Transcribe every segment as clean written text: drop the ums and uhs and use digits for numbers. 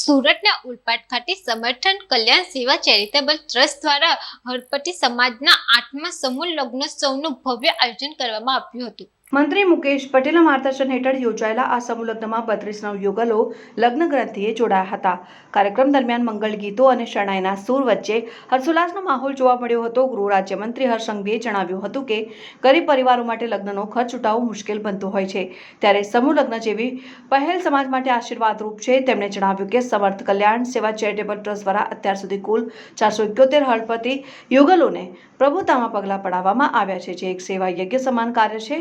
સુરતના ઉલપાડ ખાતે સમર્થન કલ્યાણ સેવા ચેરિટેબલ ટ્રસ્ટ દ્વારા હળપતિ સમાજના 8મા સમૂહ લગ્નોત્સવનું ભવ્ય આયોજન કરવામાં આવ્યું હતું। મંત્રી મુકેશ પટેલના માર્ગદર્શન હેઠળ યોજાયેલા આ સમૂહ લગ્નમાં 32 નવયુગલો લગ્ન ગ્રંથિએ જોડાયા હતા। કાર્યક્રમ દરમિયાન મંગળ ગીતો અને શરણાઈના સૂર વચ્ચે હર્ષોલ્લાસનો માહોલ જોવા મળ્યો હતો। ગૃહ રાજ્યમંત્રી હર્ષ સંઘવીએ જણાવ્યું હતું કે ગરીબ પરિવારો માટે લગ્નનો ખર્ચ ઉઠાવવો મુશ્કેલ બનતો હોય છે, ત્યારે સમૂહ લગ્ન જેવી પહેલ સમાજ માટે આશીર્વાદરૂપ છે। તેમણે જણાવ્યું કે સમર્થ કલ્યાણ સેવા ચેરિટેબલ ટ્રસ્ટ દ્વારા અત્યાર સુધી કુલ 471 હળપતિ યુગલોને પ્રભુતામાં પગલાં પડાવવામાં આવ્યા છે, જે એક સેવા યજ્ઞ સમાન કાર્ય છે।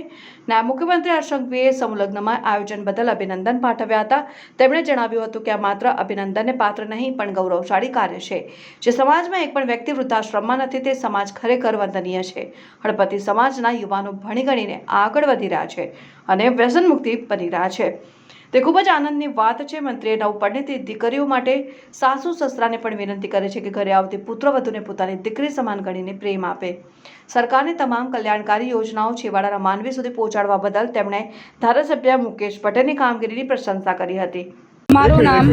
નાયબ મુખ્યમંત્રી હર્ષ સંઘવીએ સમૂહ લગ્નમાં આયોજન બદલ અભિનંદન પાઠવ્યા હતા। તેમણે જણાવ્યું હતું કે આ માત્ર અભિનંદનને પાત્ર નહીં પણ ગૌરવશાળી કાર્ય છે, જે સમાજમાં એક પણ વ્યક્તિ વૃદ્ધાશ્રમમાં નથી, તે સમાજ ખરેખર વંદનીય છે। હળપતિ સમાજના યુવાનો ભણી ગણીને આગળ વધી રહ્યા છે અને વ્યસન મુક્તિ બની રહ્યા છે, તે ખૂબ જ આનંદની વાત છે। મંત્રીએ નવપરિણીત દીકરીઓ માટે સાસુ સસરાને પણ વિનંતી કરે છે કે ઘરે આવતી પુત્રવધૂને પોતાની દીકરી સમાન ગણીને પ્રેમ આપે। સરકારની તમામ કલ્યાણકારી યોજનાઓ છેવાડાના માનવી સુધી પહોંચાડવા બદલ તેમણે ધારાસભ્ય મુકેશ પટેલની કામગીરીની પ્રશંસા કરી હતી। મારું નામ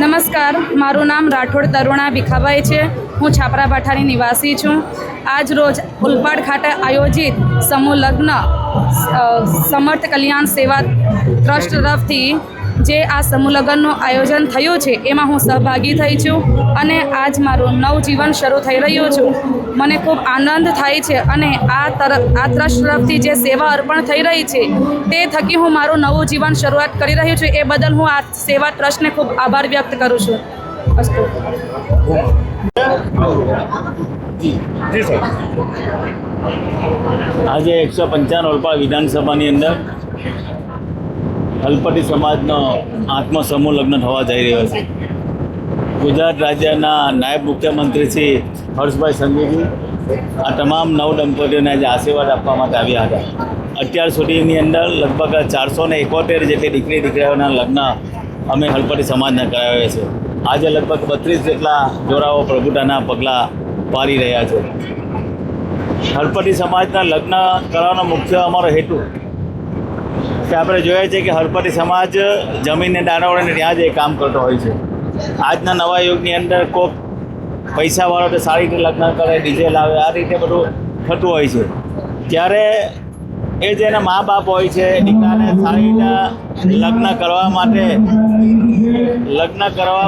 નમસ્કાર, મારું નામ રાઠોડ તરુણા ભીખાભાઈ છે। હું છાપરા ભાઠાની નિવાસી છું। આજ રોજ ઉલપાડ ખાતે આયોજિત સમૂહ લગ્ન સમર્થ કલ્યાણ સેવા ટ્રસ્ટ તરફથી જે આ સમૂહ લગ્નનું આયોજન થયું છે એમાં હું સહભાગી થઈ છું અને આજ મારું નવજીવન શરૂ થઈ રહ્યું છું। મને ખૂબ આનંદ થાય છે અને આ ટ્રસ્ટ તરફથી જે સેવા અર્પણ થઈ રહી છે તે થકી હું મારું નવું જીવન શરૂઆત કરી રહ્યું છું। એ બદલ હું આ સેવા ટ્રસ્ટને ખૂબ આભાર વ્યક્ત કરું છું। અસ્તુ। જી સર, આજે 155 ઓલપાડ વિધાનસભાની અંદર હળપતિ સમાજનો 8મો સમૂહ લગ્ન થવા જઈ રહ્યો છે। ગુજરાત રાજ્યના નાયબ મુખ્યમંત્રી શ્રી હર્ષભાઈ સંઘવી આ તમામ નવ દંપતીઓને આજે આશીર્વાદ આપવા માટે આવ્યા હતા। અત્યાર સુધીની અંદર લગભગ 471 જેટલી દીકરી દીકરીઓના લગ્ન અમે હળપતિ સમાજના કરાવ્યા છે। આજે લગભગ 32 જેટલા જોડાઓ પ્રભુતાના પગલાં પાડી રહ્યા છે। હળપતિ સમાજના લગ્ન કરવાનો મુખ્ય અમારો હેતુ કે આપણે જોઈએ છીએ કે હળપતિ સમાજ જમીનને દાનવોને ત્યાં જ એ કામ કરતો હોય છે। આજના નવા યુગની અંદર કોઈક પૈસાવાળો તો સારી રીતે લગ્ન કરે, ડીજે લાવે, આ રીતે બધું થતું હોય છે। ત્યારે એ જે એના મા બાપ હોય છે દીકરાને સારી રીતે લગ્ન કરવા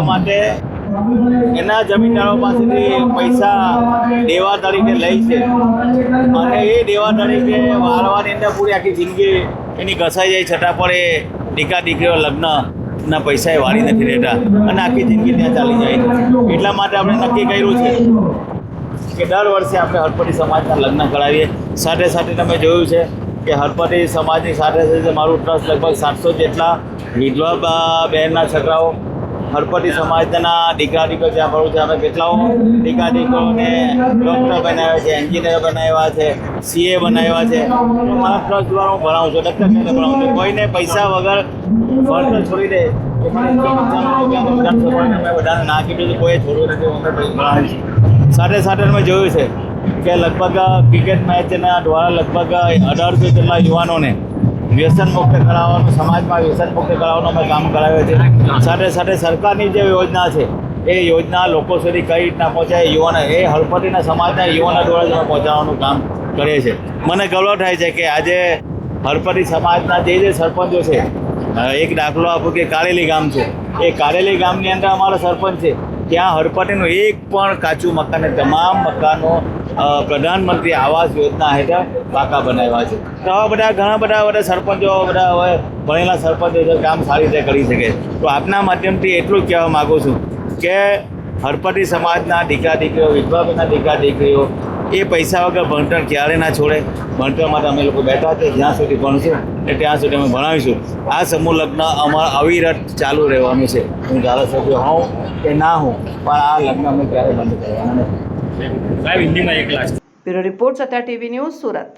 માટે એના જમીનદારો પાસેથી પૈસા દેવા તરીકે લે છે અને એ દેવા તરીકે વાળવાની અંદર પૂરી આખી જિંદગી એની ઘસાઈ જાય, છતાં પણ એ દીકરા દીકરીઓ લગ્નના પૈસા એ વાળી નથી રહેતા અને આખી જિંદગી ત્યાં ચાલી જાય છે। એટલા માટે આપણે નક્કી કર્યું છે કે દર વર્ષે આપણે હળપતિ સમાજના લગ્ન કરાવીએ। સાથે સાથે તમે જોયું છે કે હળપતિ સમાજની સાથે સાથે મારું ટ્રસ્ટ લગભગ 700 જેટલા વિધવા બહેનના છોકરાઓ હળપતિ સમાજના દીકરા દીકરીઓ જ્યાં ભરું છે। અમે કેટલાઓ દીકરા દીકરીઓને ડૉક્ટર બનાવ્યા છે, એન્જિનિયર બનાવ્યા છે, CA બનાવ્યા છે। મારા ટ્રસ્ટ દ્વારા હું ભણાવું છું, ડૉક્ટર કરીને ભણાવું છું। કોઈને પૈસા વગર ભણતર છોડી દે અમે બધાને ના કીધું કોઈ છોડવું નથી, અમે ભણાવીએ છીએ। સાથે સાથે અમે જોયું છે કે લગભગ ક્રિકેટ મેચના દ્વારા લગભગ 1800 જેટલા યુવાનોને વ્યસન મુક્ત કરાવવાનું, સમાજમાં વ્યસન મુક્ત કરાવવાનું અમે કામ કરાવ્યું છે। સાથે સાથે સરકારની જે યોજના છે એ યોજના લોકો સુધી કઈ રીતના પહોંચાય યુવાનો એ હળપતિના સમાજના યુવાનો દ્વારા જ અમે પહોંચાડવાનું કામ કરીએ છીએ। મને ગૌરવ થાય છે કે આજે હળપતિ સમાજના જે સરપંચો છે, એક દાખલો આપો કે કારેલી ગામ છે, એ કારેલી ગામની અંદર અમારો સરપંચ છે, ત્યાં હળપતિનું એક પણ કાચું મકાન, તમામ મકાનો પ્રધાનમંત્રી આવાસ યોજના હેઠળ પાકા બનાવ્યા છે। તો આવા બધા ઘણા બધા સરપંચો બધા હવે ભણેલા સરપંચો કામ સારી રીતે કરી શકે। તો આપના માધ્યમથી એટલું જ કહેવા માગું છું કે હળપતિ સમાજના દીકરા દીકરીઓ, વિધવાના દીકરા દીકરીઓ એ પૈસા વગર ભણતર ક્યારે ના છોડે। ભણતર માટે અમે લોકો બેઠા છે, જ્યાં સુધી ભણશું ને ત્યાં સુધી અમે ભણાવીશું। આ સમૂહ લગ્ન અમારા અવિરત ચાલુ રહેવાનું છે। હું ધારાસભ્ય હોઉં કે ના હોઉં, પણ આ લગ્ન અમે ક્યારે બંધ કરવાના નથી। Bureau report Satya TV news, Surat.